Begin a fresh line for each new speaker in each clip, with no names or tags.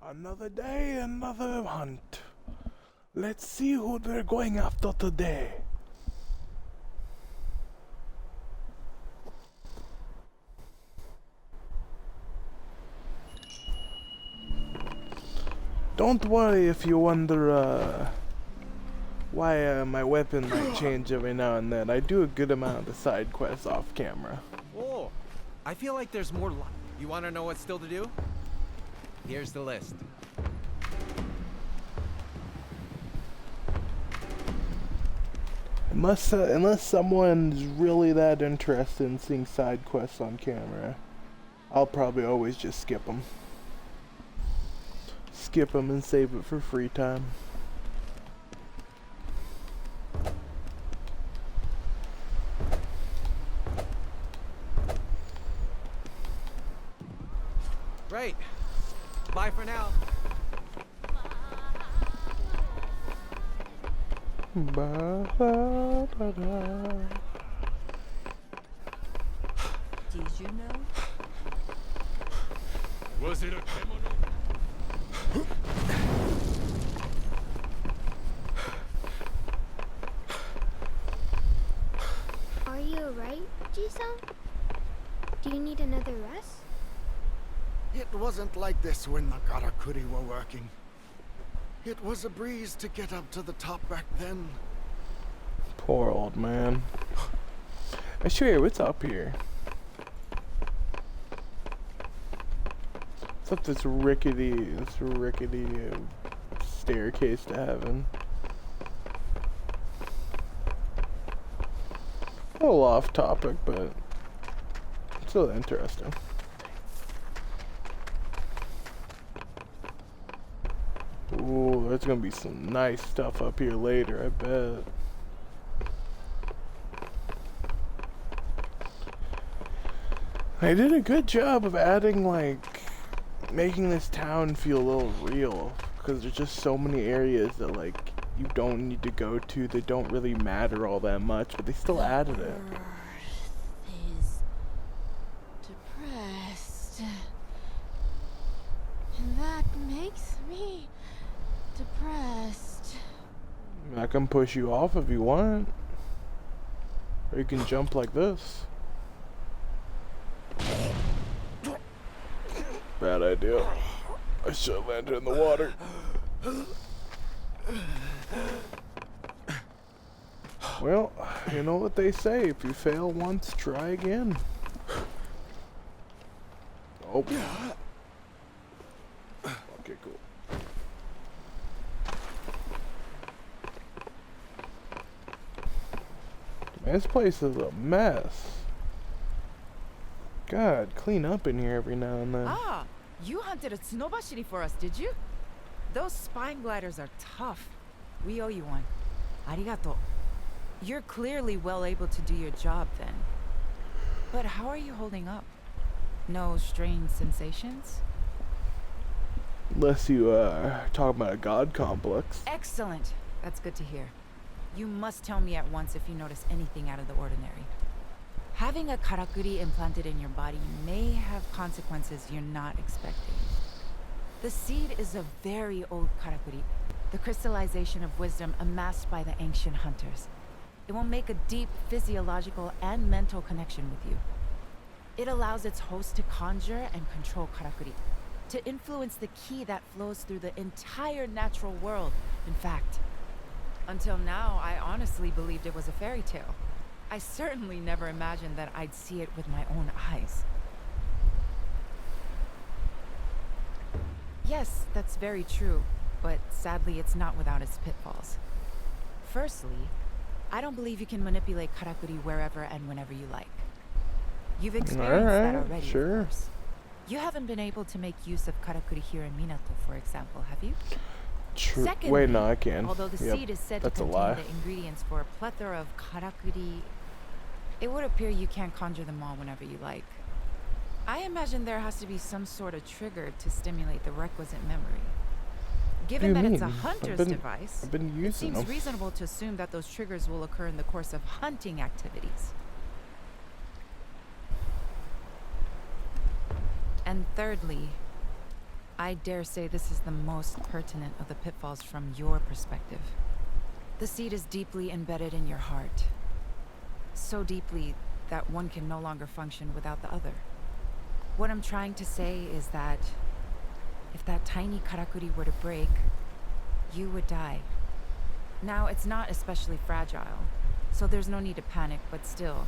Another day, another hunt. Let's see who they're going after today. Don't worry if you wonder why my weapon might change every now and then. I do a good amount of side quests off camera.
Oh, I feel like there's more. You want to know what's still to do? Here's the list.
Unless someone's really that interested in seeing side quests on camera, I'll probably always just skip them. Skip them and save it for free time.
Right. Bye for now.
Did you know?
Was it a kemono?
Are you alright, Ji-san? Do you need another rest?
It wasn't like this when the Karakuri were working. It was a breeze to get up to the top back then.
Poor old man. I swear, what's up here? It's up this rickety staircase to heaven. A little off topic, but still interesting. Ooh, there's gonna be some nice stuff up here later, I bet. They did a good job of adding, like, making this town feel a little real, because there's just so many areas that, like, you don't need to go to, they don't really matter all that much, but they still added it.
Is depressed. And that makes me depressed.
I can push you off if you want. Or you can jump like this. Bad idea. I should have landed in the water. Well, you know what they say. If you fail once, try again. Oh. Okay, cool. Man, this place is a mess. God, clean up in here every now and then.
Ah, you hunted a tsunobashiri for us, did you? Those spine gliders are tough. We owe you one. Arigato. You're clearly well able to do your job then. But how are you holding up? No strange sensations?
Unless you talk about a god complex.
Excellent. That's good to hear. You must tell me at once if you notice anything out of the ordinary. Having a karakuri implanted in your body may have consequences you're not expecting. The seed is a very old karakuri, the crystallization of wisdom amassed by the ancient hunters. It will make a deep physiological and mental connection with you. It allows its host to conjure and control karakuri, to influence the ki that flows through the entire natural world. In fact, until now, I honestly believed it was a fairy tale. I certainly never imagined that I'd see it with my own eyes. Yes, that's very true, but sadly it's not without its pitfalls. Firstly, I don't believe you can manipulate karakuri wherever and whenever you like. You've experienced that already,
sure.
of course. You haven't been able to make use of karakuri here in Minato, for example, have you?
True.
Secondly,
Wait, no, I can.
although the
Yep,
seed is said to
that's a
contain
lie.
the ingredients for a plethora of karakuri, it would appear you can't conjure them all whenever you like. I imagine there has to be some sort of trigger to stimulate the requisite memory. Given
you
that it's a
mean?
hunter's
I've
device,
been
it
using
seems
them.
reasonable to assume that those triggers will occur in the course of hunting activities. And thirdly, I dare say this is the most pertinent of the pitfalls from your perspective. The seed is deeply embedded in your heart. So deeply that one can no longer function without the other. What I'm trying to say is that if that tiny karakuri were to break, you would die. Now, it's not especially fragile, so there's no need to panic, but still,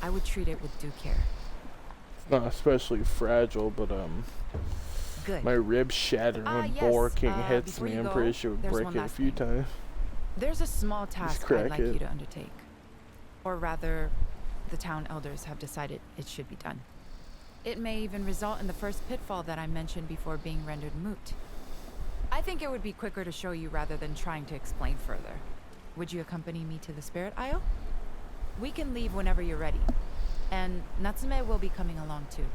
I would treat it with due care.
It's not especially fragile, but
Good.
my ribs shatter when
yes,
Boar King hits
before
me.
you
I'm
go,
pretty sure it would
there's
break
one
it a
last
few
thing.
times.
There's a small task
crack
I'd like
it.
you to undertake. Or rather, the town elders have decided it should be done. It may even result in the first pitfall that I mentioned before being rendered moot. I think it would be quicker to show you rather than trying to explain further. Would you accompany me to the Spirit Isle? We can leave whenever you're ready. And Natsume will be coming along too.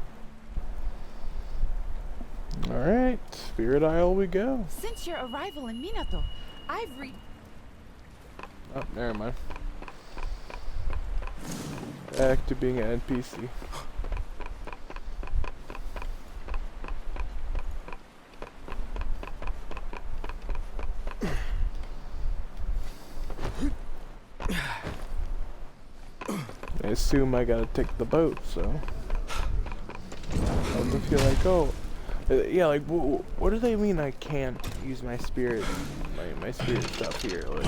Alright, Spirit Isle we go.
Since your arrival in Minato, I've
Oh, never mind. Back to being an NPC. I assume I gotta take the boat, so I don't feel like, oh, yeah, like, what do they mean I can't use my spirit, my spirit stuff here? Like,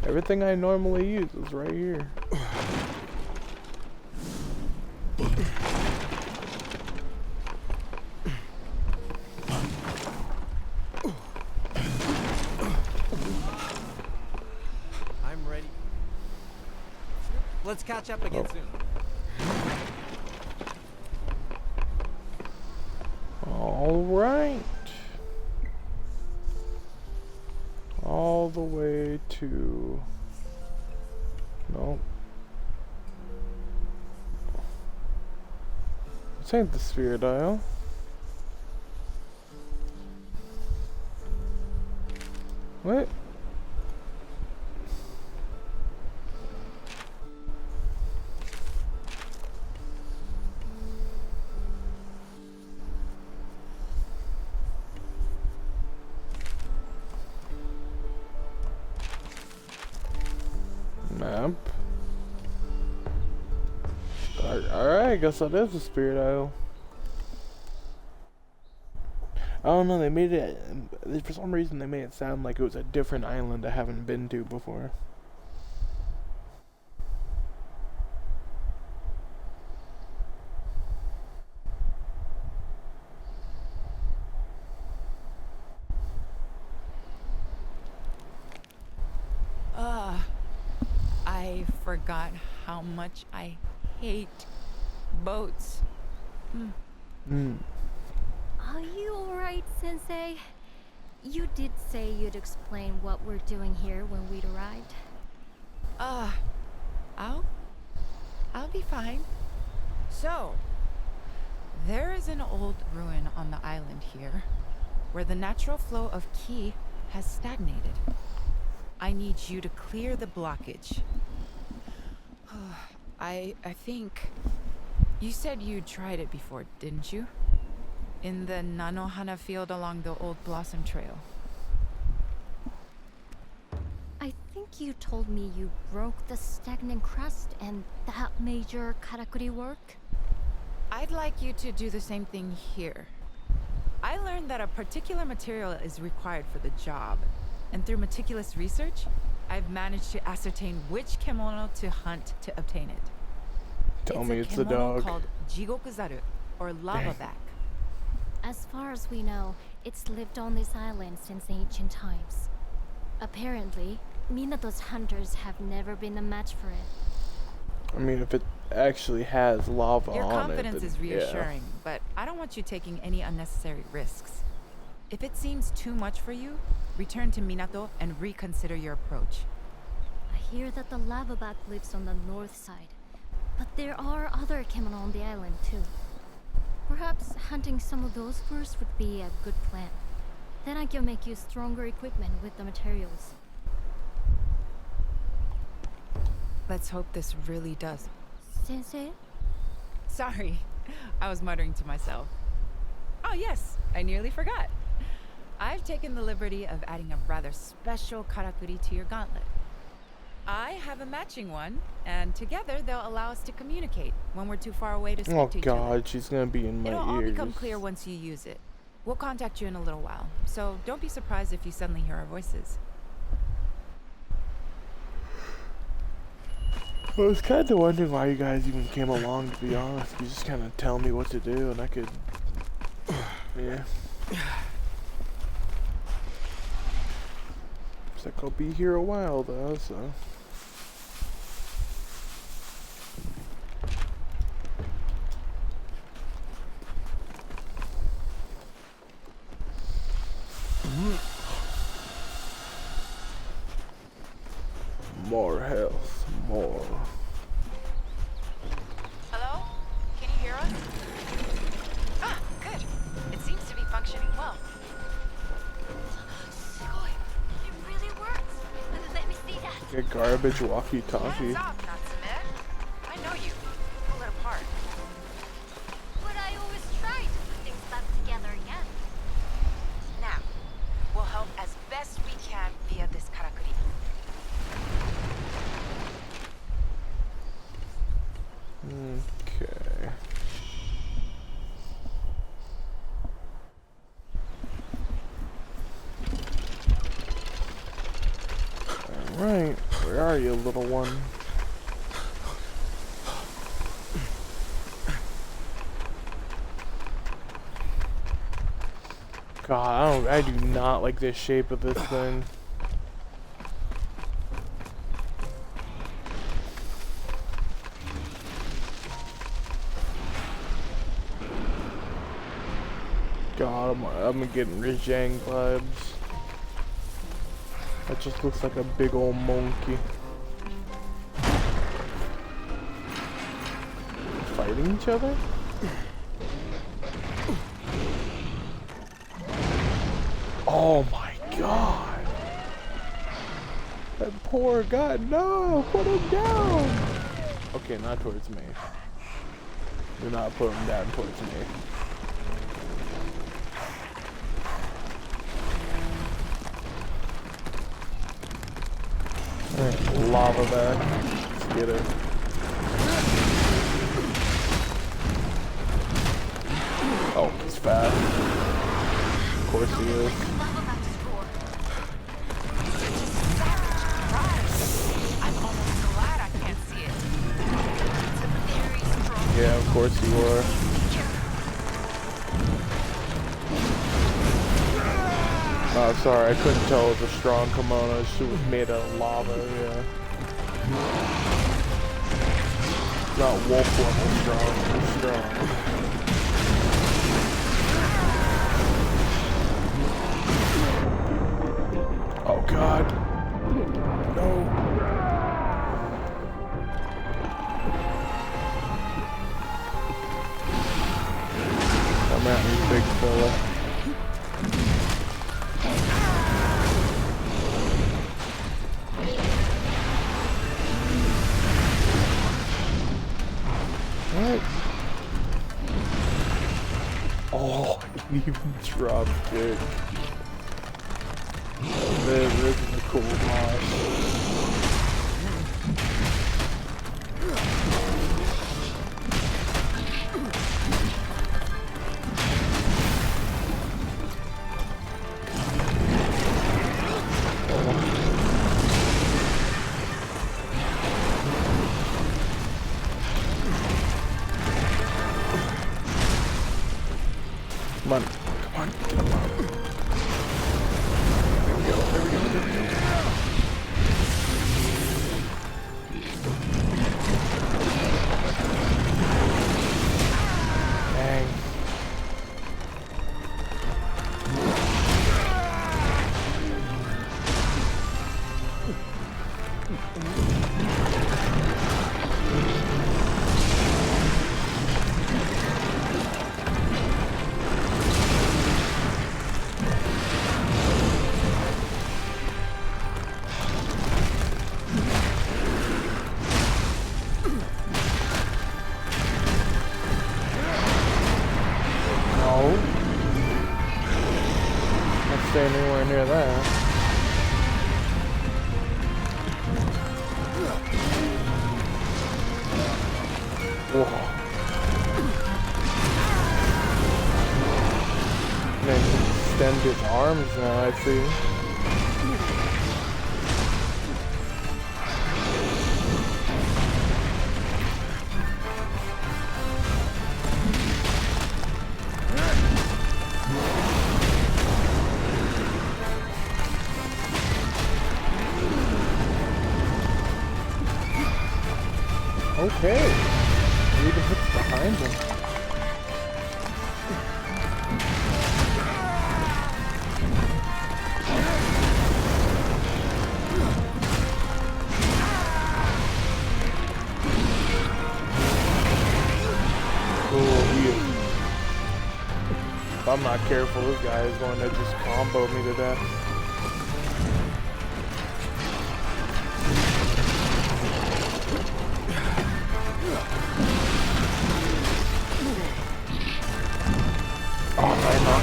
everything I normally use is right here.
I'm ready. Let's catch up again soon.
All right. All the way to... No. This ain't the Spirit Isle. What? Map. Alright, I guess that is the Spirit Isle. I don't know, they made it, for some reason they made it sound like it was a different island I haven't been to before.
I forgot how much I hate boats.
Are you alright, Sensei? You did say you'd explain what we're doing here when we'd arrived.
I'll be fine. So, there is an old ruin on the island here, where the natural flow of ki has stagnated. I need you to clear the blockage. I think... You said you tried it before, didn't you? In the Nanohana field along the old Blossom Trail.
I think you told me you broke the stagnant crust and that made your karakuri work?
I'd like you to do the same thing here. I learned that a particular material is required for the job, and through meticulous research, I've managed to ascertain which kemono to hunt to obtain it.
Tell me it's
a
the
kemono
dog.
called Jigokuzaru, or lava back.
As far as we know, it's lived on this island since ancient times. Apparently, Minato's hunters have never been a match for it.
I mean, if it actually has lava
Your
on it,
confidence
then
is
yeah.
reassuring, but I don't want you taking any unnecessary risks. If it seems too much for you, return to Minato and reconsider your approach.
I hear that the lavaback lives on the north side, but there are other kemono on the island too. Perhaps hunting some of those first would be a good plan. Then I can make you stronger equipment with the materials.
Let's hope this really does.
Sensei?
Sorry, I was muttering to myself. Oh yes, I nearly forgot. I've taken the liberty of adding a rather special karakuri to your gauntlet. I have a matching one, and together they'll allow us to communicate when we're too far away to speak
Oh
to each other.
god, she's gonna be in my
It'll all
ears.
become clear once you use it. We'll contact you in a little while, so don't be surprised if you suddenly hear our voices.
I was kind of wondering why you guys even came along, to be honest. You just kind of tell me what to do, and I could... Yeah. Looks like I'll be here a while, though, so... More health, more.
Hello? Can you hear us? Ah, good. It seems to be functioning well.
It really works. Let me see that.
A garbage walkie-talkie.
Hands off, Natsume. I know you. Pull it apart.
But I always try to put things back together again.
Now, we'll help as best we can via this karakuri.
Okay. Alright, where are you, little one? God, I do not like the shape of this thing. God, I'm getting Rajang vibes. That just looks like a big old monkey. Fighting each other? Oh my god! That poor guy, no! Put him down! Okay, not towards me. Do not put him down towards me. Alright, lava back. Let's get it. Oh, he's fast. Of course he is.
I'm almost glad I can't see it. It's a very strong.
Yeah, of course you are. Oh, sorry, I couldn't tell it was a strong kimono. She was made out of lava, yeah. Not wolf level strong, it's strong. Oh god. No. Come at me, big fella. Alright. Oh, he even drop kick. This is a cool boss. Come on, come on, come on. There we go, there we go, there we go. Dang. stay anywhere near that. Whoa. They extend his arms now, I see. Okay. He even hits behind him. If I'm not careful, this guy is going to just combo me to death. Oh, right now.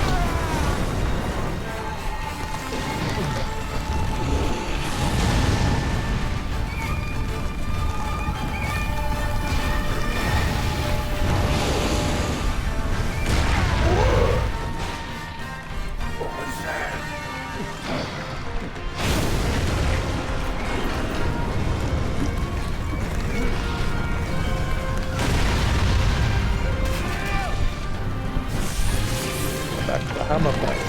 Back to the hammer fight.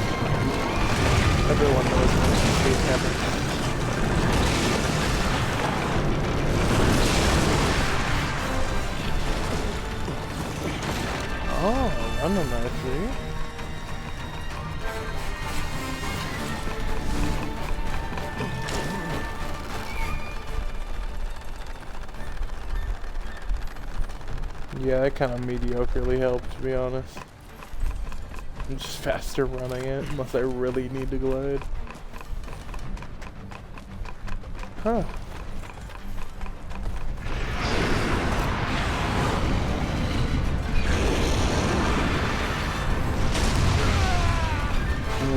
Everyone knows this hammer. Oh, running nicely. Yeah, that kind of mediocrely helped, to be honest. I'm just faster running it, unless I really need to glide. Huh.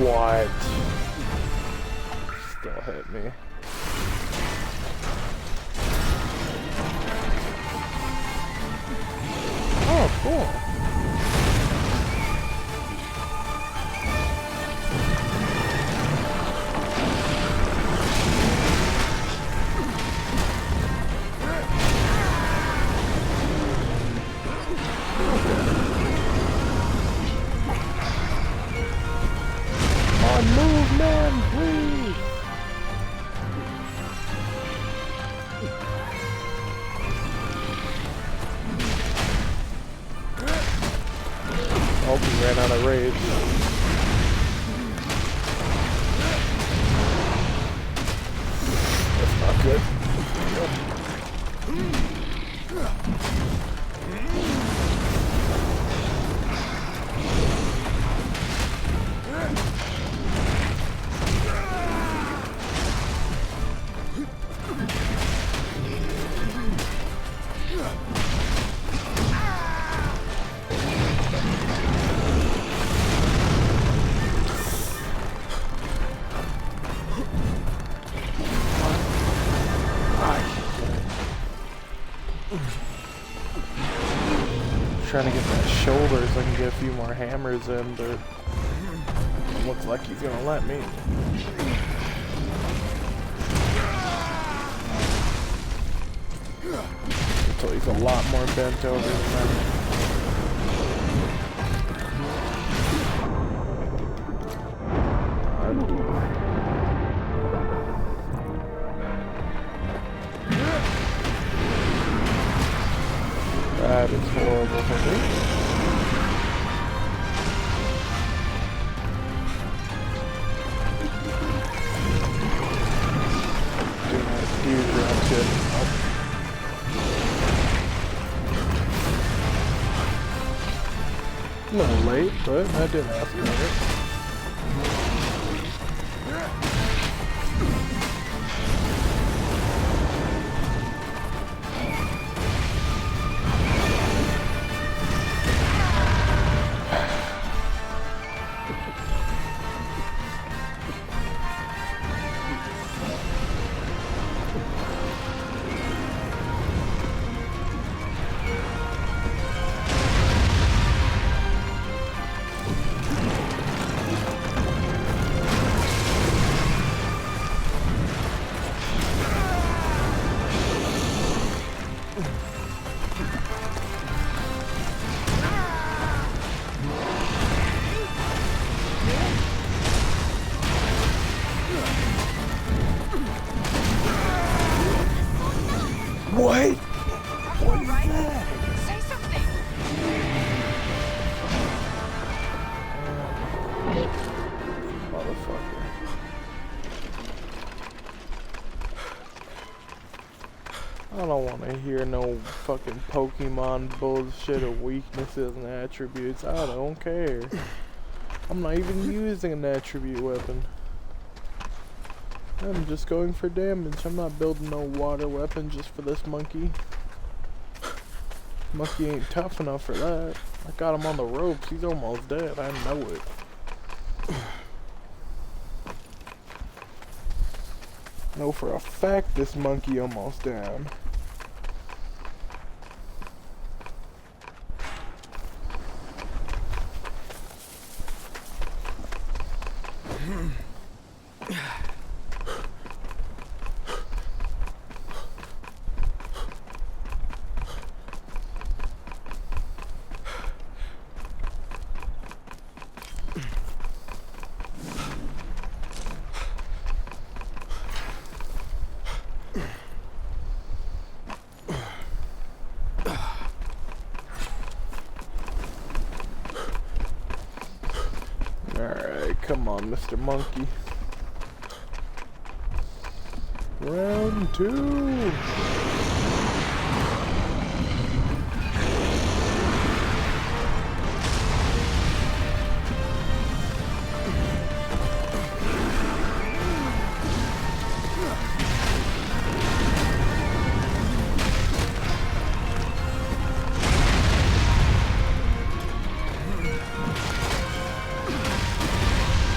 What? Still hit me. Oh, cool. Move, man, please! Oh, he ran out of rage. That's not good. Trying to get that shoulder so I can get a few more hammers in, but it looks like he's gonna let me. So he's a lot more bent over than that. That is horrible for me. Doing that huge round shit. A little late, but I did ask for it. don't want to hear no fucking Pokemon bullshit of weaknesses and attributes. I don't care. I'm not even using an attribute weapon. I'm just going for damage. I'm not building no water weapon just for this monkey. Monkey ain't tough enough for that. I got him on the ropes. He's almost dead. I know it. Know for a fact this monkey almost down. Alright, come on, Mr. Monkey. Round 2.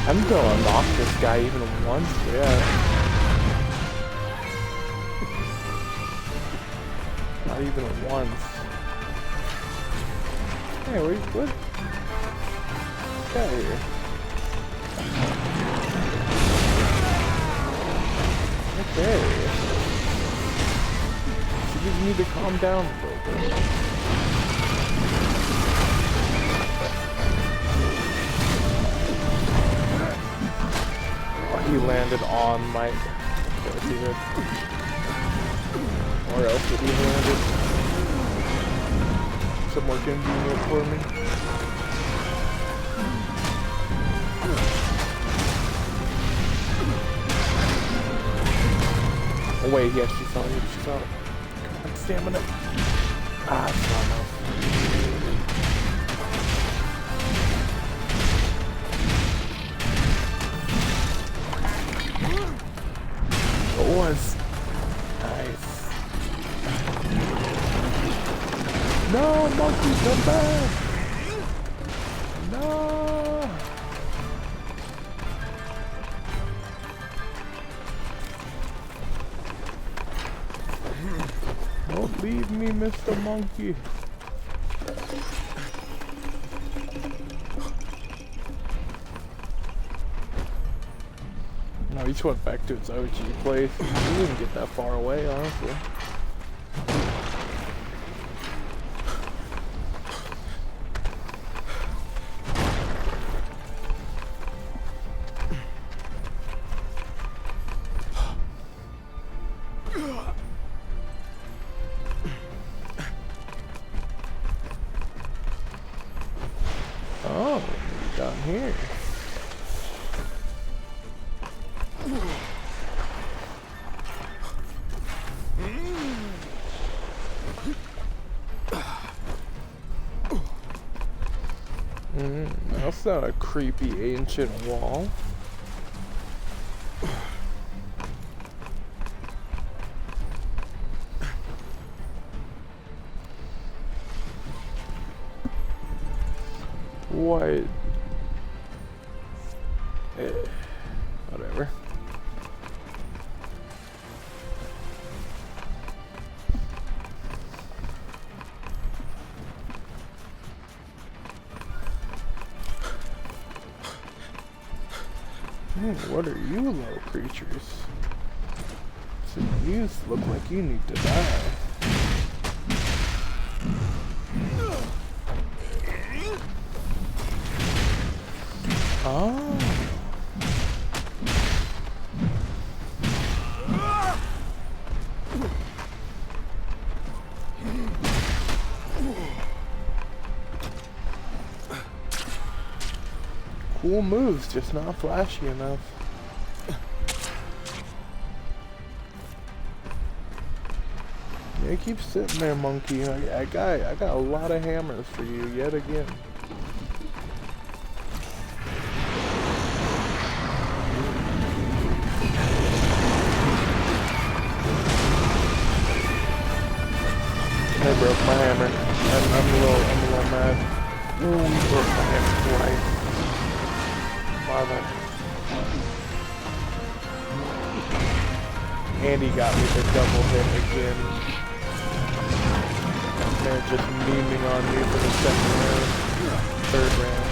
I'm gonna knock this guy even once, yeah. Not even once. Hey, what? Get out of here. Okay. You just need to calm down a little bit. He landed on my... Or else would he landed somewhere convenient for me. Oh wait, yes, she saw it. She saw it. Come on, stamina. Ah, it's not enough. Was nice. No, monkey, come back! No! Don't leave me, Mr. Monkey. No, he just went back to his OG place. He didn't get that far away, honestly. Oh, down here. That's not a creepy ancient wall. What? Whatever. What are you little creatures? So you look like you need to die. Oh. Cool moves, just not flashy enough. They keep sitting there, monkey. I got a lot of hammers for you yet again. I broke my hammer. I'm a little mad. Ooh, he broke my hammer twice. Mother. And he got me the double hit again. They're just memeing on me for the second round. Third round.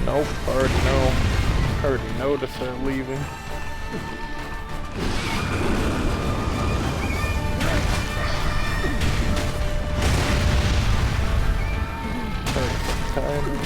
Nope, already noticed her leaving. Time.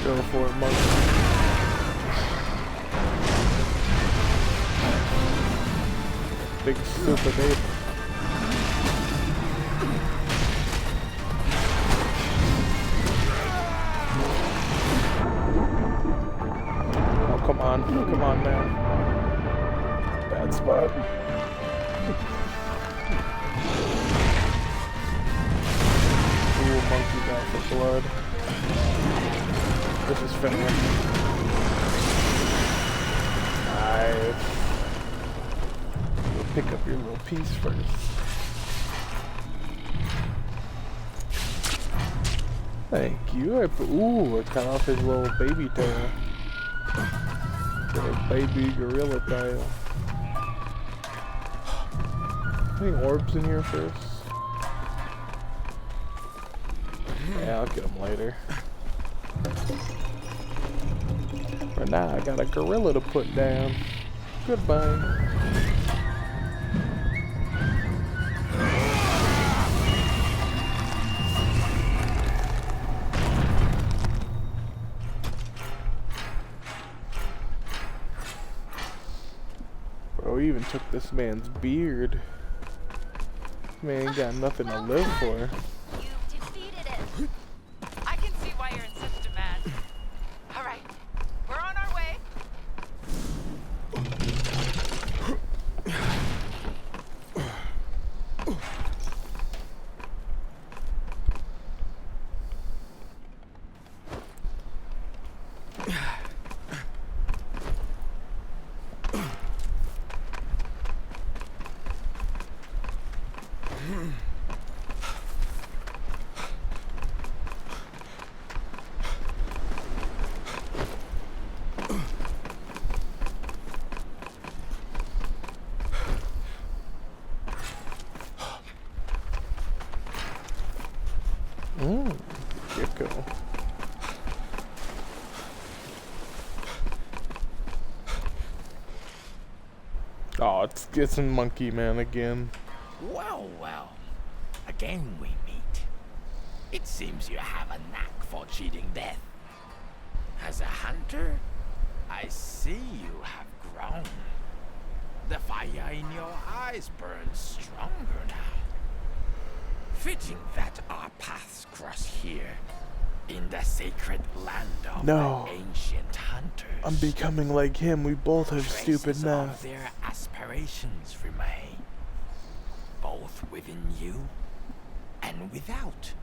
Go for it, monkey. Big stupid ape. Oh, come on, man. Bad spot. Ooh, monkey got for blood. This is fair. Nice. We'll pick up your little piece first. Thank you. Ooh, I cut off his little baby tail. Little baby gorilla tail. Any orbs in here first? Yeah, I'll get them later. For now, I got a gorilla to put down. Goodbye. Bro, he even took this man's beard. This man ain't got nothing to live for.
You've defeated it. I can see why you're in such demand. All right, we're on our way. Gecko. Oh, it's a monkey man again.
Well, well. Again we meet. It seems you have a knack for cheating death. As a hunter, I see you have grown. The fire in your eyes burns stronger now. Fitting that our paths cross here, in the sacred land of
No.
the ancient hunters.
I'm becoming like him. We both have stupid
Traces of
math.
their aspirations remain, both within you and without.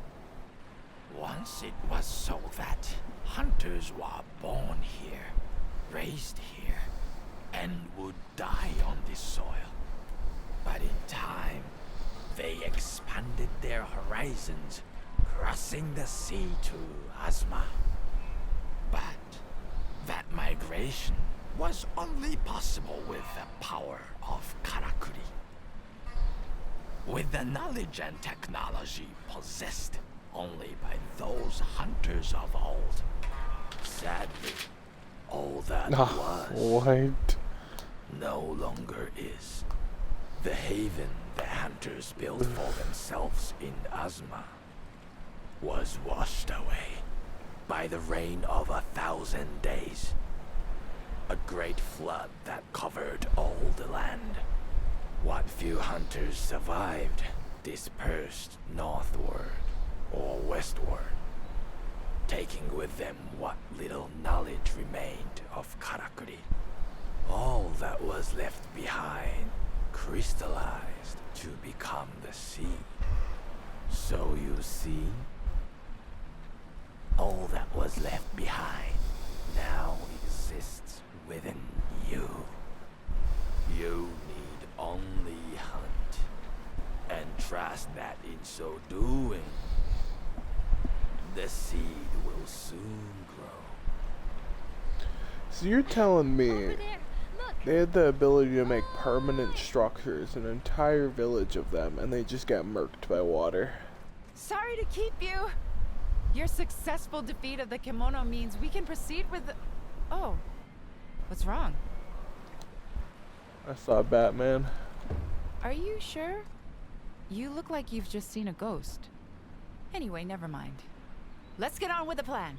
Once it was so that hunters were born here, raised here, and would die on this soil. But in time, they expanded their horizons, crossing the sea to Azma. But that migration was only possible with the power of Karakuri. With the knowledge and technology possessed only by those hunters of old. Sadly, all that was
What?
no longer is. The haven the hunters built for themselves in Azma was washed away by the rain of 1,000 days. A great flood that covered all the land. What few hunters survived dispersed northward or westward, taking with them what little knowledge remained of Karakuri. All that was left behind crystallized to become the sea. So you see, all that was left behind now exists within you. You need only hunt, and trust that in so doing, the seed will soon grow.
So you're telling me
Over there, look.
they had the ability to make permanent structures, an entire village of them, and they just got murked by water.
Sorry to keep you. Your successful defeat of the kimono means we can proceed with the... Oh. What's wrong?
I saw Batman.
Are you sure? You look like you've just seen a ghost. Anyway, never mind. Let's get on with the plan.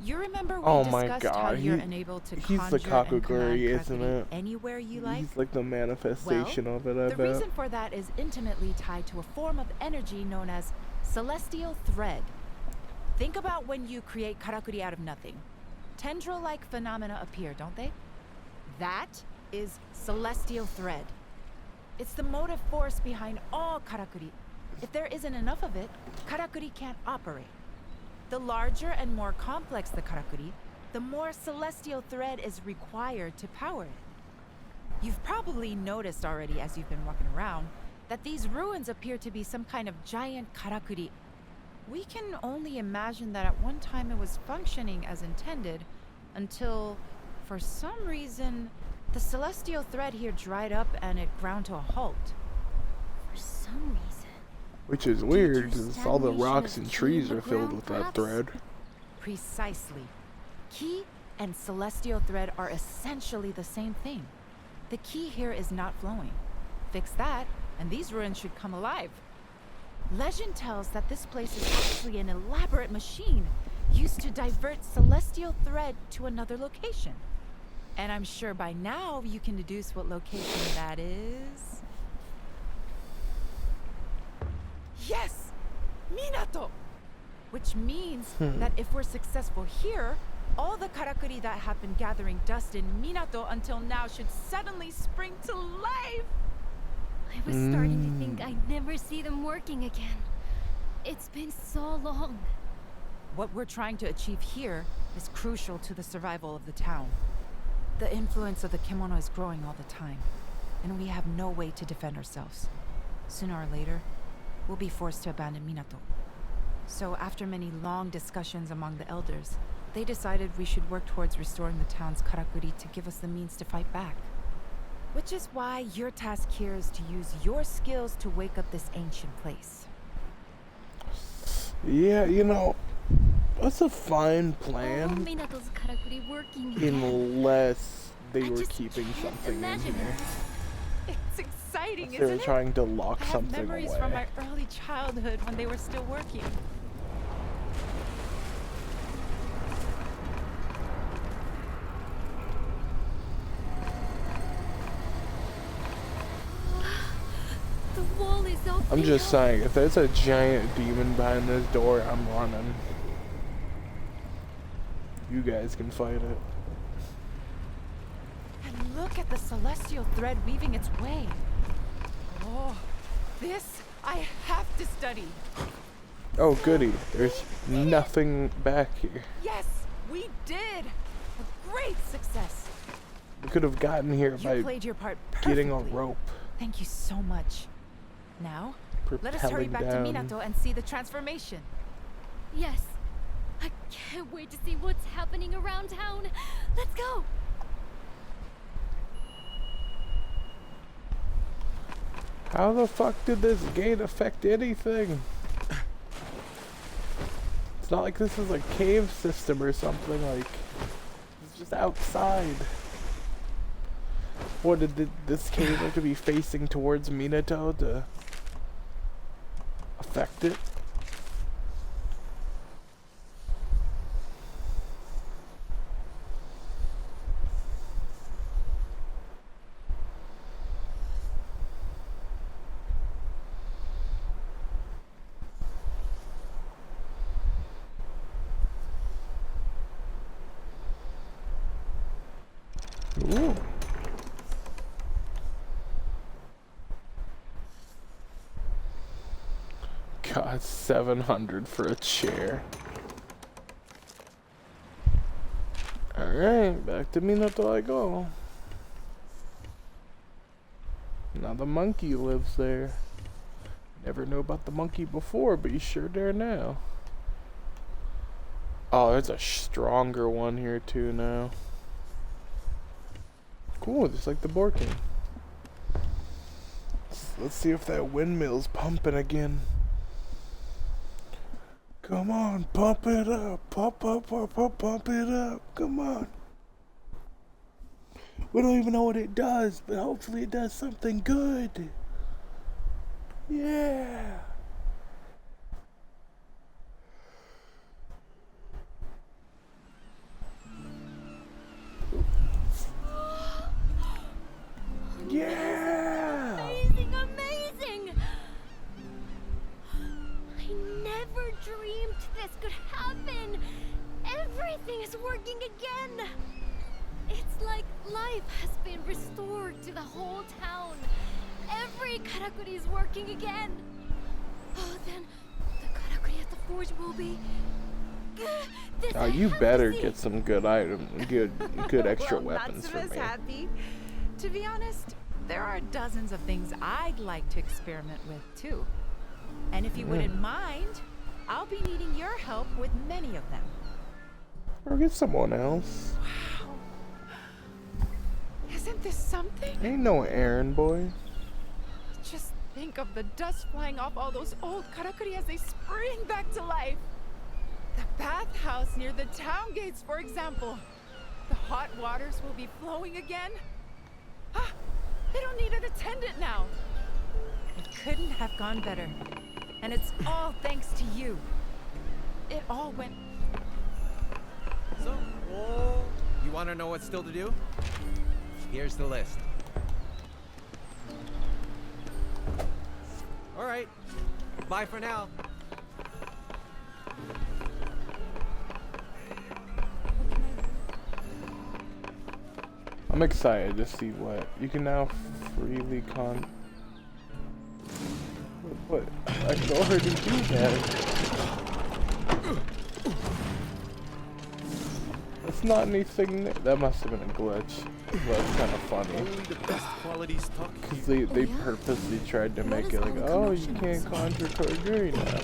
You remember we
Oh my
discussed how
God,
you're
he-
enabled to
he's the
conjure and command
Kakaguri, isn't
Karakuri
it?
anywhere you like?
He's like the manifestation of it, I
The
bet.
reason for that is intimately tied to a form of energy known as celestial thread. Think about when you create Karakuri out of nothing. Tendril-like phenomena appear, don't they? That is celestial thread. It's the motive force behind all Karakuri. If there isn't enough of it, Karakuri can't operate. The larger and more complex the Karakuri, the more celestial thread is required to power it. You've probably noticed already as you've been walking around that these ruins appear to be some kind of giant Karakuri. We can only imagine that at one time it was functioning as intended until, for some reason, the celestial thread here dried up and it ground to a halt.
For some reason.
Which is
Due
weird,
to
because all the
stagnation
rocks
of
and
ki
trees
in
are
the
filled
ground,
with that
perhaps?
thread.
Precisely. Ki and celestial thread are essentially the same thing. The ki here is not flowing. Fix that, and these ruins should come alive. Legend tells that this place is actually an elaborate machine used to divert celestial thread to another location. And I'm sure by now you can deduce what location that is. Yes! Minato! Which means that if we're successful here, all the Karakuri that have been gathering dust in Minato until now should suddenly spring to life!
I was starting to think I'd never see them working again. It's been so long.
What we're trying to achieve here is crucial to the survival of the town. The influence of the kimono is growing all the time, and we have no way to defend ourselves. Sooner or later, we'll be forced to abandon Minato. So after many long discussions among the elders, they decided we should work towards restoring the town's Karakuri to give us the means to fight back. Which is why your task here is to use your skills to wake up this ancient place.
Yeah, you know, that's a fine
Oh,
plan,
Minato's Karakuri working again.
unless they
I
were
just
keeping
can't
something in
imagine
here.
It's exciting,
They were
isn't it?
trying to lock
I have
something
memories
away.
from my early childhood when they were still working.
The wall is open.
I'm just saying, if there's a giant demon behind this door, I'm running. You guys can fight it.
And look at the celestial thread weaving its way. Oh, this I have to study.
Oh goody, there's nothing back here.
Yes, we did. A great success.
We could have gotten here
You
by
played your part perfectly.
getting a rope,
Thank you so much. Now, let us hurry
propelling
back
down.
to Minato and see the transformation.
Yes. I can't wait to see what's happening around town. Let's go.
How the fuck did this gate affect anything? It's not like this is a cave system or something, like, it's just outside. What did this cave have to be facing towards Minato to affect it? Ooh. God, 700 for a chair. Alright, back to Minato I go. Now the monkey lives there. Never knew about the monkey before, but he's sure there now. Oh, there's a stronger one here too now. Cool, just like the Borkin. Let's see if that windmill's pumping again. Come on, pump it up. Pump it up. Come on. We don't even know what it does, but hopefully it does something good. Yeah. Yeah.
Amazing, amazing! I never dreamed this could happen. Everything is working again. It's like life has been restored to the whole town. Every karakuri is working again. Oh, then the karakuri at the forge will be. This
Oh,
I
you
have to
better
see.
get some good items, good extra
Well,
weapons for
Natsuma's
me.
happy. To be honest, there are dozens of things I'd like to experiment with too. And if you wouldn't mind, I'll be needing your help with many of them.
Or get someone else.
Isn't this something?
Ain't no errand boy.
Just think of the dust flying off all those old karakuri as they spring back to life. The bathhouse near the town gates, for example. The hot waters will be flowing again. Ah, they don't need an attendant now. It couldn't have gone better. And it's all thanks to you. It all went...
So, you want to know what's still to do? Here's the list. All right. Bye for now.
I'm excited to see what you can now freely What? I can already do that. It's not anything. That must have been a glitch. Well, it's kind of funny.
Only the best quality stock.
Because they purposely tried to make it like, oh, you can't conjure Koguri now.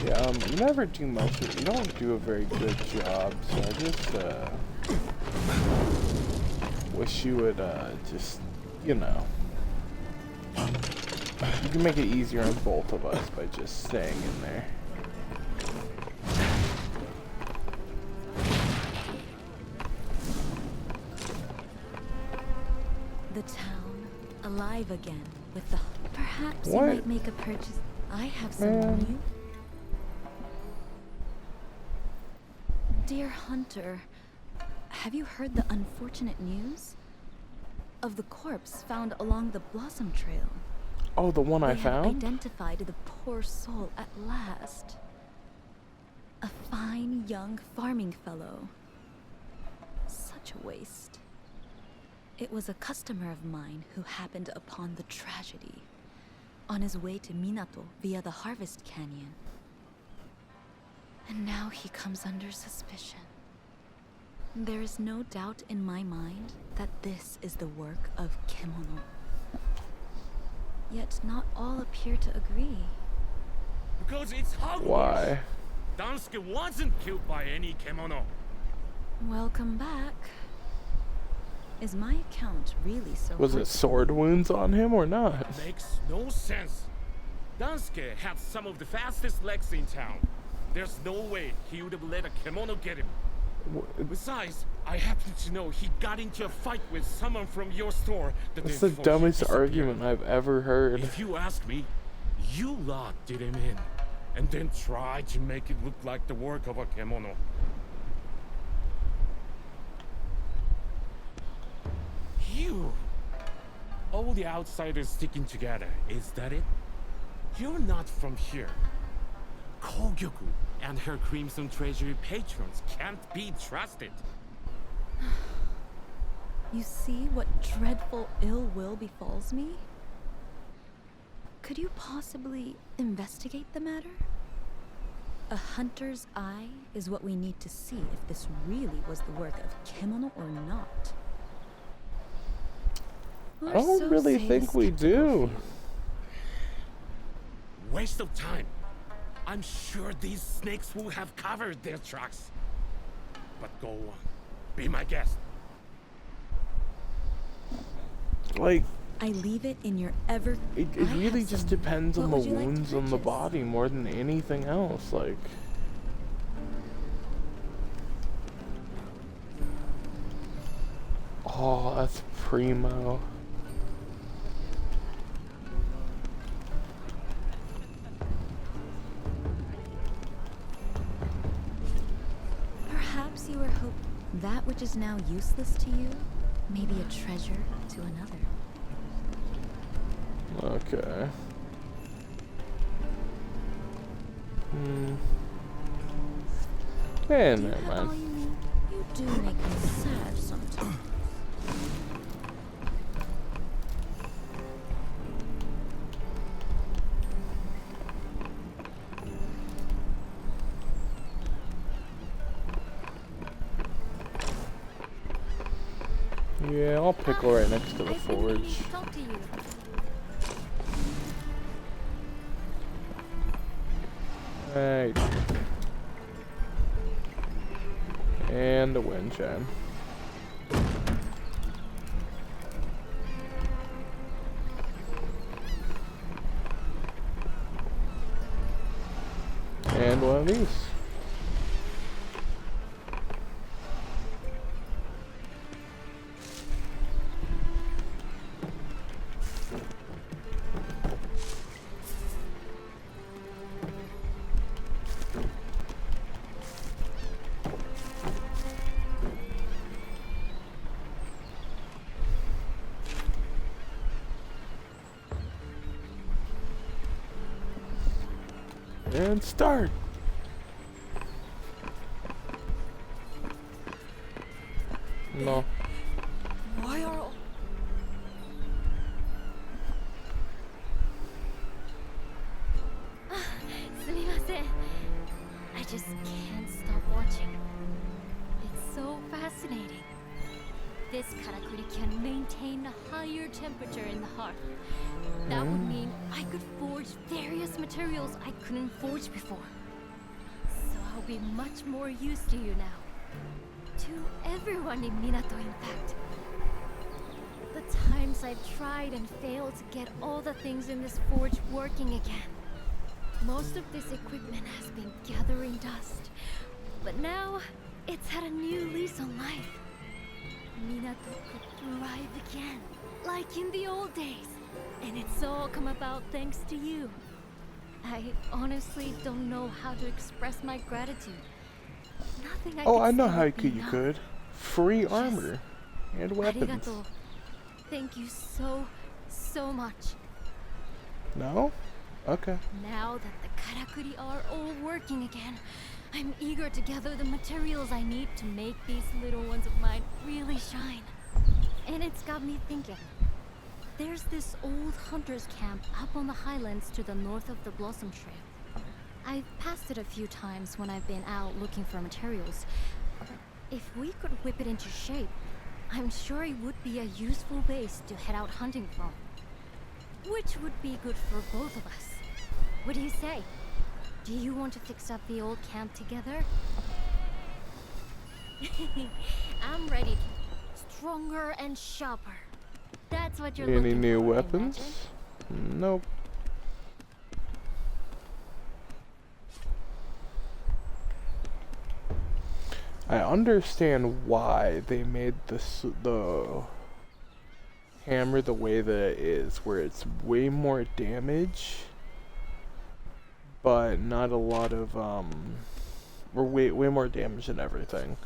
Yeah, you never do most of it. You don't do a very good job, so I just, wish you would, just, you know. You can make it easier on both of us by just staying in there.
The town alive again with the. Perhaps
What?
you might make a purchase. I have some
Man.
new. Dear Hunter, have you heard the unfortunate news of the corpse found along the Blossom Trail?
Oh, the one I
They have
found?
identified the poor soul at last. A fine young farming fellow. Such a waste. It was a customer of mine who happened upon the tragedy on his way to Minato via the Harvest Canyon. And now he comes under suspicion. There is no doubt in my mind that this is the work of Kemono. Yet not all appear to agree.
Because it's hogwash.
Why?
Dansuke wasn't killed by any kemono.
Welcome back. Is my account really so
Was it
hopeful?
sword wounds on him or not?
Makes no sense. Dansuke had some of the fastest legs in town. There's no way he would have let a kemono get him. Besides, I happen to know he got into a fight with someone from your store the day
That's the
before he
dumbest
disappeared.
argument I've ever heard.
If you ask me, you lot did him in, and then tried to make it look like the work of a kemono. You! All the outsiders sticking together, is that it? You're not from here. Kogyoku and her Crimson Treasury patrons can't be trusted.
You see what dreadful ill will befalls me? Could you possibly investigate the matter? A hunter's eye is what we need to see if this really was the work of Kemono or not.
I don't really think we do.
Waste of time. I'm sure these snakes will have covered their tracks. But go on. Be my guest.
Like,
I leave it in your ever.
it
I have
really just
some.
depends on
What
the
would you like to
wounds on the
purchase?
body more than anything else. Like, oh, that's primo.
Perhaps you were hoping that which is now useless to you may be a treasure to another.
Okay. Yeah,
Do you
never
have all
mind.
you need? You do make me sad sometimes.
Yeah, I'll pickle right next to the
I've been meaning
forge.
to talk to you.
Right. And a wind chime. And one of these. And start. No.
Why are all...
Sumimasen. I just can't stop watching. It's so fascinating. This karakuri can maintain a higher temperature in the hearth. That would mean I could forge various materials I couldn't forge before. So I'll be much more used to you now. To everyone in Minato, in fact. The times I've tried and failed to get all the things in this forge working again. Most of this equipment has been gathering dust. But now, it's had a new lease on life. Minato could thrive again, like in the old days. And it's all come about thanks to you. I honestly don't know how to express my gratitude. Nothing I
Oh,
could
I know
say
how
would be
you
enough.
could. Free armor and weapons.
Arigato. Thank you so much.
No? Okay.
Now that the karakuri are all working again, I'm eager to gather the materials I need to make these little ones of mine really shine. And it's got me thinking. There's this old hunter's camp up on the highlands to the north of the Blossom Trail. I've passed it a few times when I've been out looking for materials. If we could whip it into shape, I'm sure it would be a useful base to head out hunting from. Which would be good for both of us. What do you say? Do you want to fix up the old camp together? I'm ready. Stronger and sharper. That's what you're
Any
looking
new
for, I
weapons?
imagine.
Nope. I understand why they made the hammer the way that it is, where it's way more damage, but not a lot of or way more damage than everything,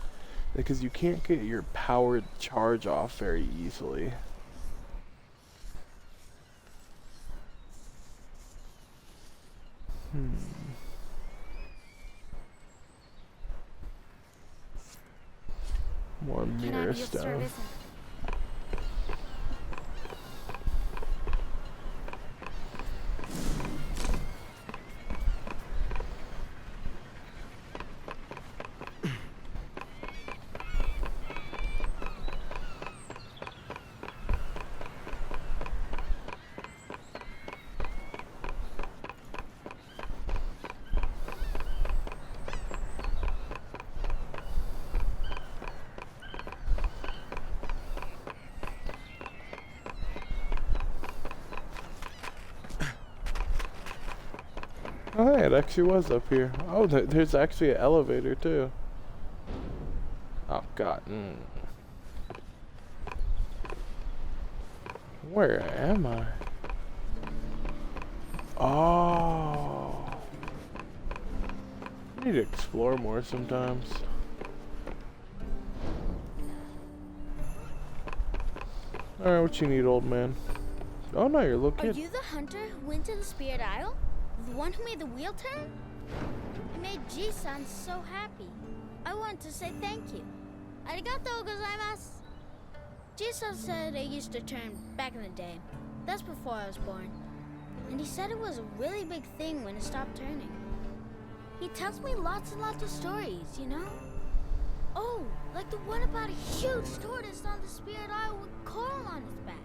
because you can't get your powered charge off very easily. More mirror stuff. Oh, hey, it actually was up here. Oh, there's actually an elevator, too. Oh, God. Where am I? Oh. I need to explore more sometimes. Alright, what you need, old man? Oh, no, you're a little kid.
Are you the hunter who went to the Spirit Isle? The one who made the wheel turn? It made Ji-san so happy. I want to say thank you. Arigatou gozaimasu. Ji-san said it used to turn back in the day. That's before I was born. And he said it was a really big thing when it stopped turning. He tells me lots and lots of stories, you know? Oh, like the one about a huge tortoise on the Spirit Isle with coral on its back.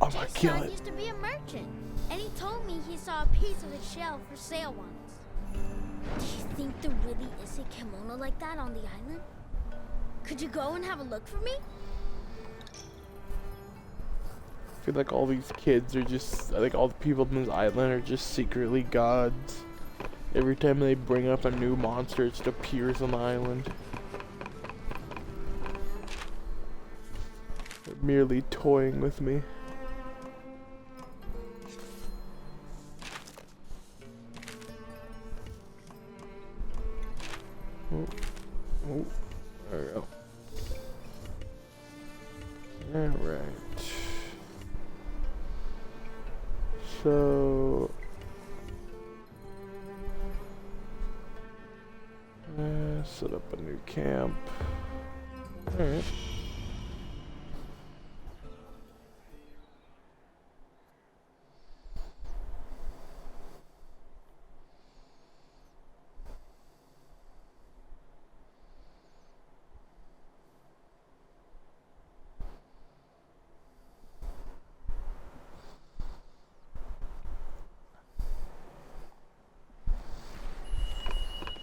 Oh my
Ji-san
God.
used to be a merchant, and he told me he saw a piece of its shell for sale once. Do you think there really is a kimono like that on the island? Could you go and have a look for me?
I feel like all these kids are just, I think all the people on this island are just secretly gods. Every time they bring up a new monster, it just appears on the island. They're merely toying with me. Oh, there we go. Alright. So... set up a new camp. Alright.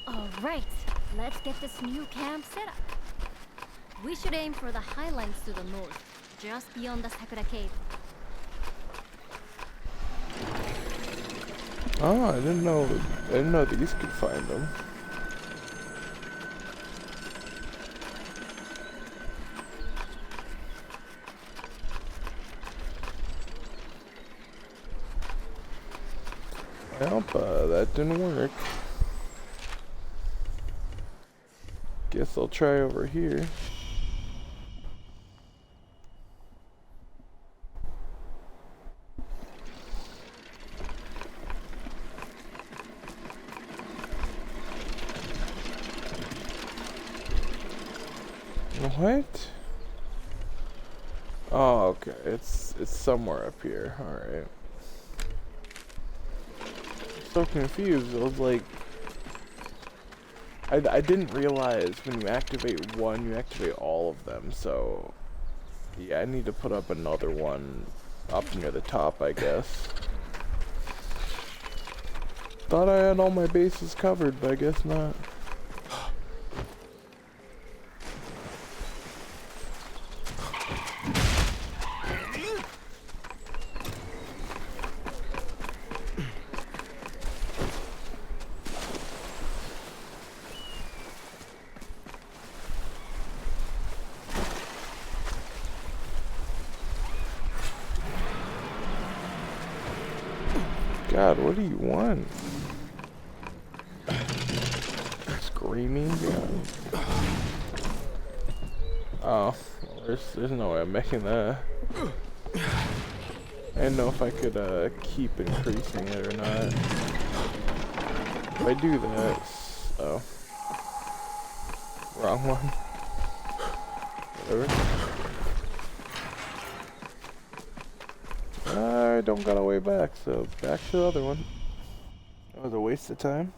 Alright, let's get this new camp set up. We should aim for the highlands to the north, just beyond the Sakura Cave.
Oh, I didn't know these could find them. Well, that didn't work. Guess I'll try over here. What? Oh, okay. It's somewhere up here. All right. So confused. I was like, I didn't realize when you activate one, you activate all of them. So yeah, I need to put up another one up near the top, I guess. Thought I had all my bases covered, but I guess not. God, what do you want? Screaming? Yeah. Oh, well, there's no way I'm making that. I didn't know if I could keep increasing it or not. If I do that, oh, wrong one. Whatever. I don't got a way back, so back to the other one. That was a waste of time.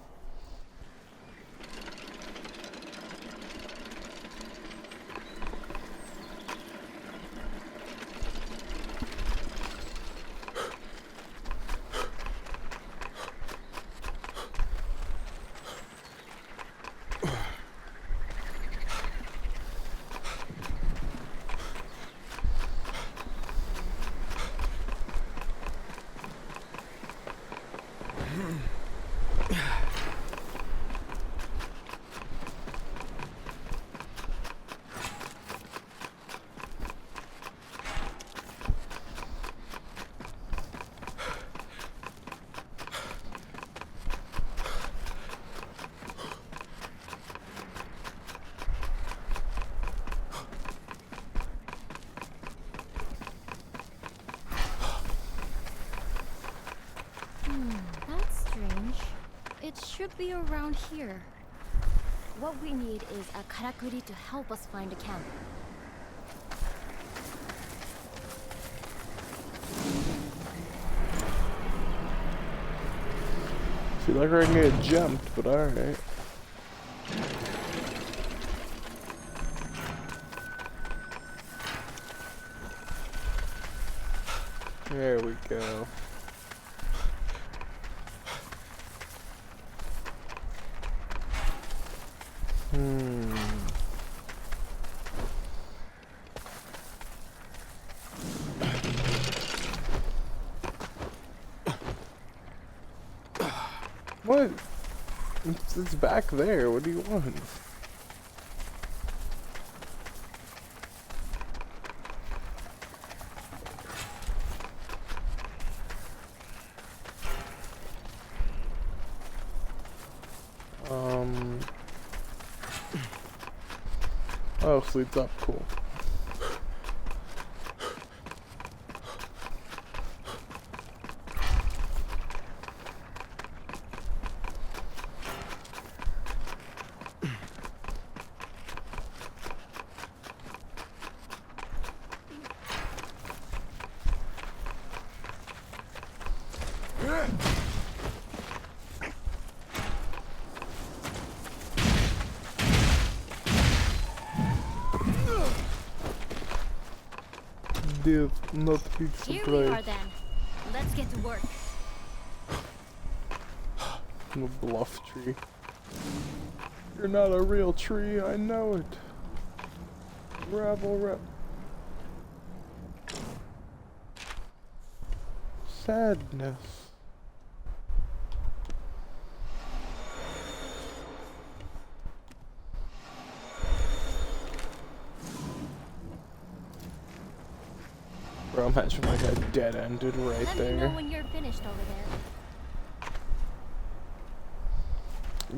That's strange. It should be around here. What we need is a karakuri to help us find a camp.
Feel like we're gonna get jumped, but alright. There we go. What? It's back there. What do you want? Oh, sleeps up. Cool. Did not be
Here we are
surprised.
then. Let's get to work.
The bluff tree. You're not a real tree, I know it. Rebel. Sadness. Bro, imagine like a dead ended right
Let me know
there.
when you're finished over there.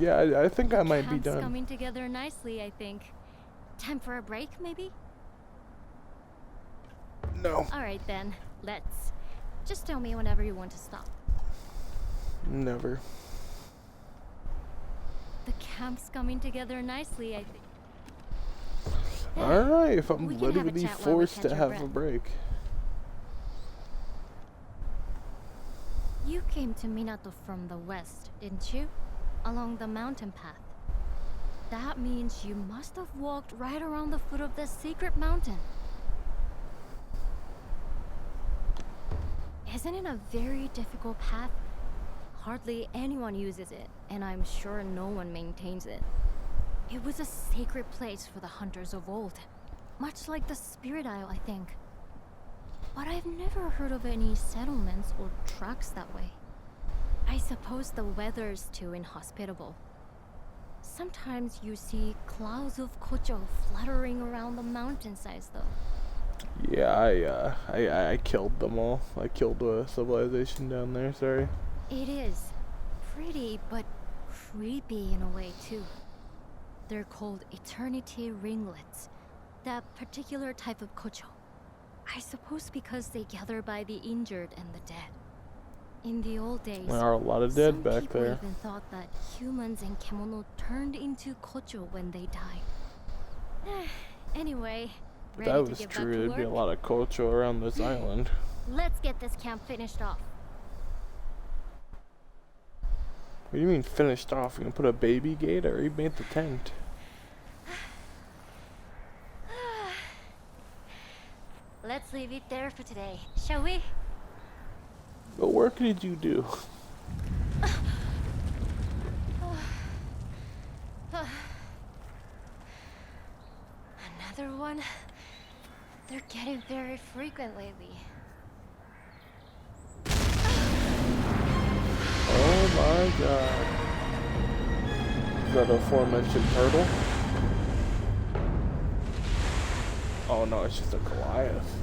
Yeah, I think I might be
Camp's
done.
coming together nicely, I think. Time for a break, maybe?
No.
Alright then, let's. Just tell me whenever you want to stop.
Never.
The camp's coming together nicely, I think.
Alright, if I'm
We can have a
literally
chat while we
forced
catch
to
our
have
breath.
a break.
You came to Minato from the west, didn't you? Along the mountain path. That means you must have walked right around the foot of the secret mountain. Isn't it a very difficult path? Hardly anyone uses it, and I'm sure no one maintains it. It was a sacred place for the hunters of old. Much like the Spirit Isle, I think. But I've never heard of any settlements or tracks that way. I suppose the weather's too inhospitable. Sometimes you see clouds of kocho fluttering around the mountainsides, though.
Yeah, I killed them all. I killed a civilization down there, sorry.
It is. Pretty, but creepy in a way, too. They're called eternity ringlets. That particular type of kocho. I suppose because they gather by the injured and the dead. In the old days,
There are a lot of dead
some
back
people
there.
even thought that humans and kemono turned into kocho when they died. Anyway,
If
ready
that
to
was
get
true,
back to
there'd be a
work?
lot of culture around this island.
Let's get this camp finished off.
What do you mean finished off? You gonna put a baby gate? I already made the tent.
Let's leave it there for today, shall we?
What work did you do?
Another one? They're getting very frequent lately.
Oh my god. Is that a aforementioned turtle? Oh no, it's just a Goliath.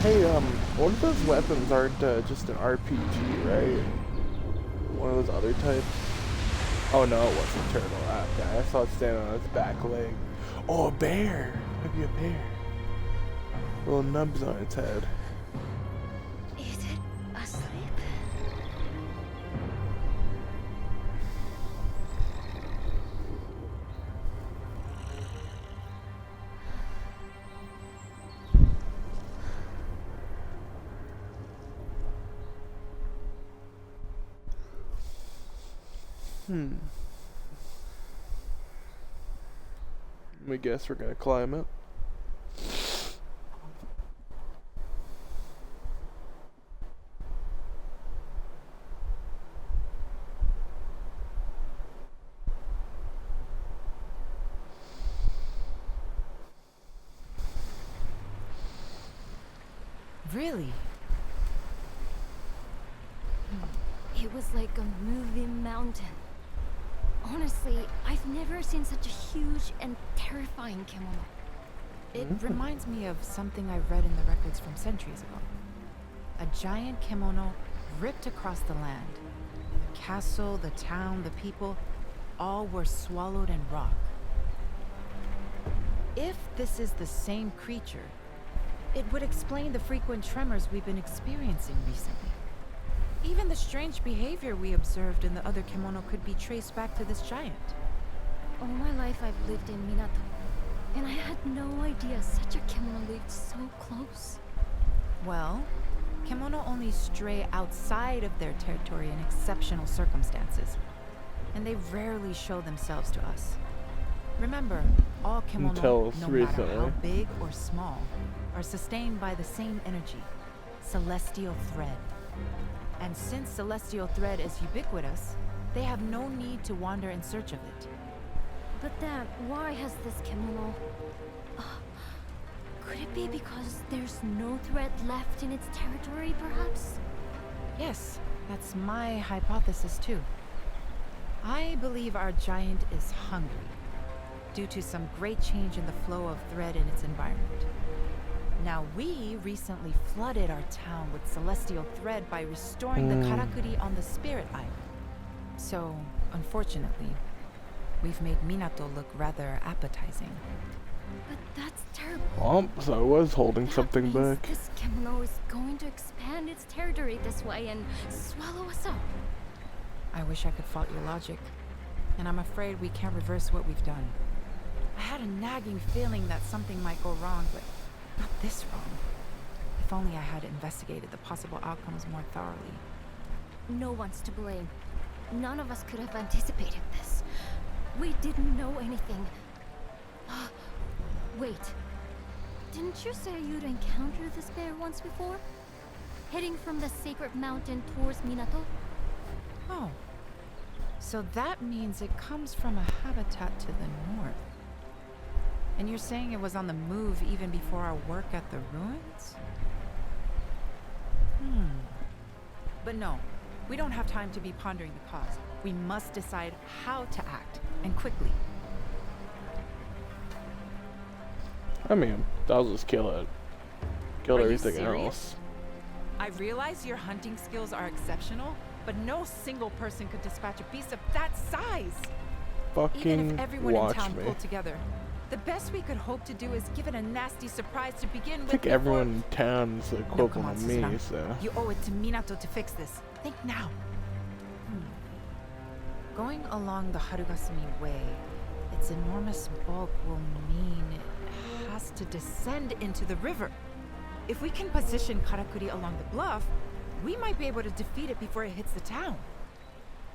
Hey, one of those weapons aren't just an RPG, right? One of those other types. Oh no, it wasn't a turtle. Okay, I saw it standing on its back leg. Oh, a bear! Maybe a bear. Little nubs on its head.
Is it asleep?
Let me guess we're gonna climb it.
Really?
It was like a moving mountain. Honestly, I've never seen such a huge and terrifying kimono.
It reminds me of something I read in the records from centuries ago. A giant kimono ripped across the land. The castle, the town, the people, all were swallowed in rock. If this is the same creature, it would explain the frequent tremors we've been experiencing recently. Even the strange behavior we observed in the other kimono could be traced back to this giant.
All my life I've lived in Minato, and I had no idea such a kimono lived so close.
Well, kimono only stray outside of their territory in exceptional circumstances, and they rarely show themselves to us. Remember, all kimono,
Until
no matter
recently.
how big or small, are sustained by the same energy, celestial thread. And since celestial thread is ubiquitous, they have no need to wander in search of it.
But then, why has this kimono... could it be because there's no thread left in its territory, perhaps?
Yes, that's my hypothesis too. I believe our giant is hungry, due to some great change in the flow of thread in its environment. Now, we recently flooded our town with celestial thread by restoring the karakuri on the spirit island. So, unfortunately, we've made Minato look rather appetizing.
But that's terrible.
So I was holding
That
something
means
back.
this kimono is going to expand its territory this way and swallow us up.
I wish I could fault your logic, and I'm afraid we can't reverse what we've done. I had a nagging feeling that something might go wrong, but not this wrong. If only I had investigated the possible outcomes more thoroughly.
No one's to blame. None of us could have anticipated this. We didn't know anything. Wait. Didn't you say you'd encountered this bear once before? Heading from the sacred mountain towards Minato?
Oh. So that means it comes from a habitat to the north. And you're saying it was on the move even before our work at the ruins? But no, we don't have time to be pondering the cause. We must decide how to act, and quickly.
I mean, I'll just kill it. Kill
Are you
everything
serious?
else.
I realize your hunting skills are exceptional, but no single person could dispatch a beast of that size. Even
Fucking
if everyone in
watch
town
me.
pulled together, the best we could hope to do is give it a nasty surprise to begin
I
with.
think
before-
everyone in town is the
No, come
equivalent
on,
of me,
Susanna.
so.
You owe it to Minato to fix this. Think now. Going along the Harugasumi Way, its enormous bulk will mean it has to descend into the river. If we can position Karakuri along the bluff, we might be able to defeat it before it hits the town.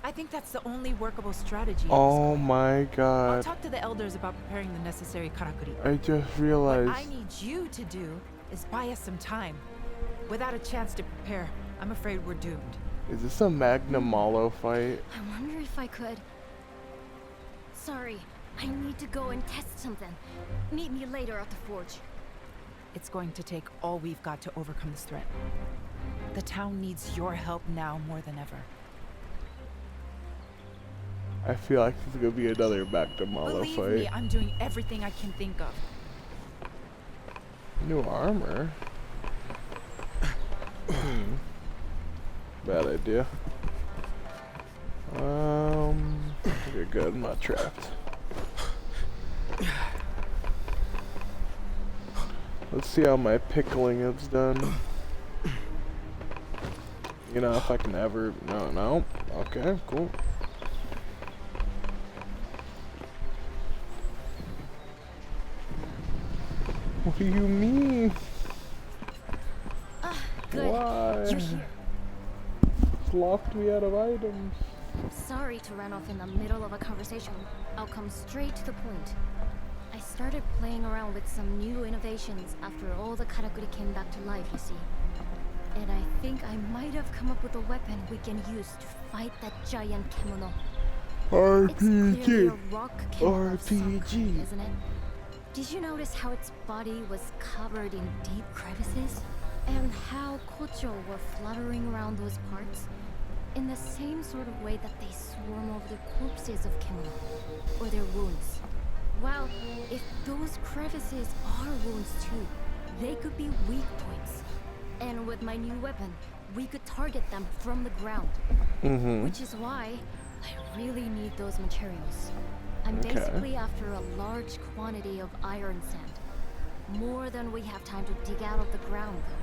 I think that's the only workable strategy. at this
Oh
point.
my
I'll
god.
talk to the elders about preparing the necessary Karakuri.
I just
What
realized.
I need you to do is buy us some time. Without a chance to prepare, I'm afraid we're doomed.
Is this a Magna Malo fight?
I wonder if I could. Sorry, I need to go and test something. Meet me later at the forge.
It's going to take all we've got to overcome this threat. The town needs your help now more than ever.
I feel like this is gonna be another Magna Malo
Believe
fight.
me, I'm doing everything I can think of.
New armor? Bad idea. Okay, good. I'm not trapped. Let's see how my pickling is done. You know, if I can ever. No. Okay, cool. What do you mean?
Good.
Why?
You're here.
It's locked me out of items.
Sorry to run off in the middle of a conversation. I'll come straight to the point. I started playing around with some new innovations after all the karakuri came back to life, you see. And I think I might have come up with a weapon we can use to fight that giant kemono. It's clearly a rock kemono of some kind, isn't it? Did you notice how its body was covered in deep crevices? And how kocho were fluttering around those parts? In the same sort of way that they swarm over the corpses of kemono, or their wounds. Well, if those crevices are wounds too, they could be weak points. And with my new weapon, we could target them from the ground. Which is why I really need those materials. I'm
Okay.
basically after a large quantity of iron sand. More than we have time to dig out of the ground, though.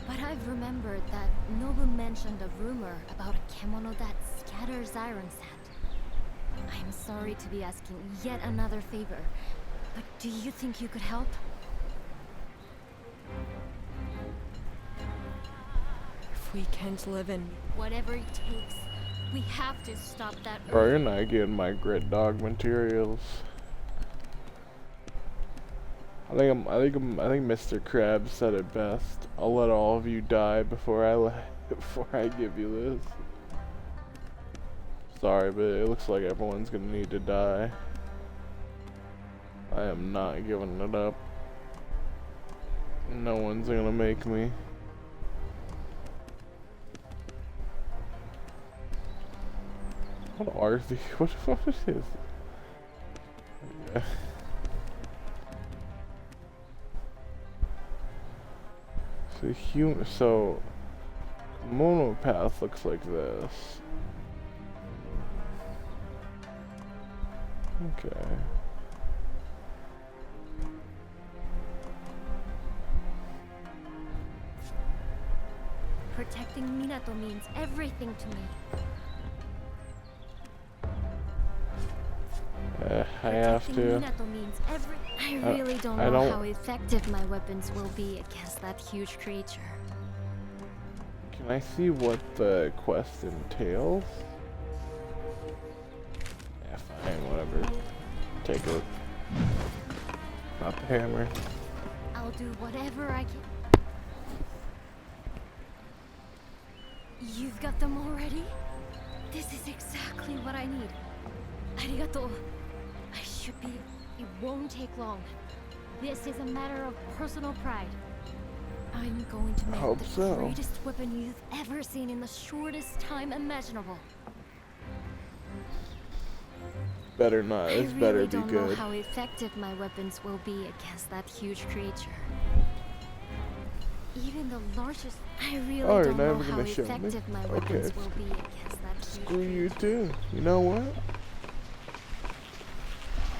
But I've remembered that Nobu mentioned a rumor about a kemono that scatters iron sand. I'm sorry to be asking yet another favor, but do you think you could help?
If we can't live in
Whatever it takes, we have to stop that
Bro, you're not getting my grit dog materials. I think Mr. Krabs said it best. I'll let all of you die before I give you this. Sorry, but it looks like everyone's gonna need to die. I am not giving it up. No one's gonna make me. What are these? What is this? Yeah. So monopath looks like this. Okay.
Protecting Minato means everything to me.
I have
Protecting
to.
Minato means I really don't
I
know
don't-
how effective my weapons will be against that huge creature.
Can I see what the quest entails? Yeah, fine, whatever. Take it. Not the hammer.
I'll do whatever I can. You've got them already? This is exactly what I need. Arigato. I should be. It won't take long. This is a matter of personal pride. I'm going to make
hope
the
so.
greatest weapon you've ever seen in the shortest time imaginable.
Better not. This
I
better
really
be
don't know
good.
how effective my weapons will be against that huge creature. Even the largest. I really
Oh, you're
don't know
never
how
gonna show me?
effective my
Okay.
weapons will be against that huge
Screw you
creature.
too. You know what?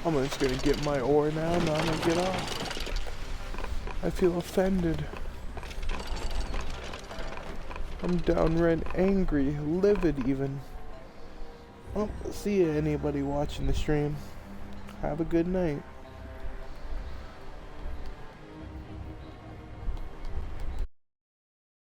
I'm just gonna get my ore now and I'm gonna get off. I feel offended. I'm downright angry, livid even. Well, see ya, anybody watching the stream. Have a good night.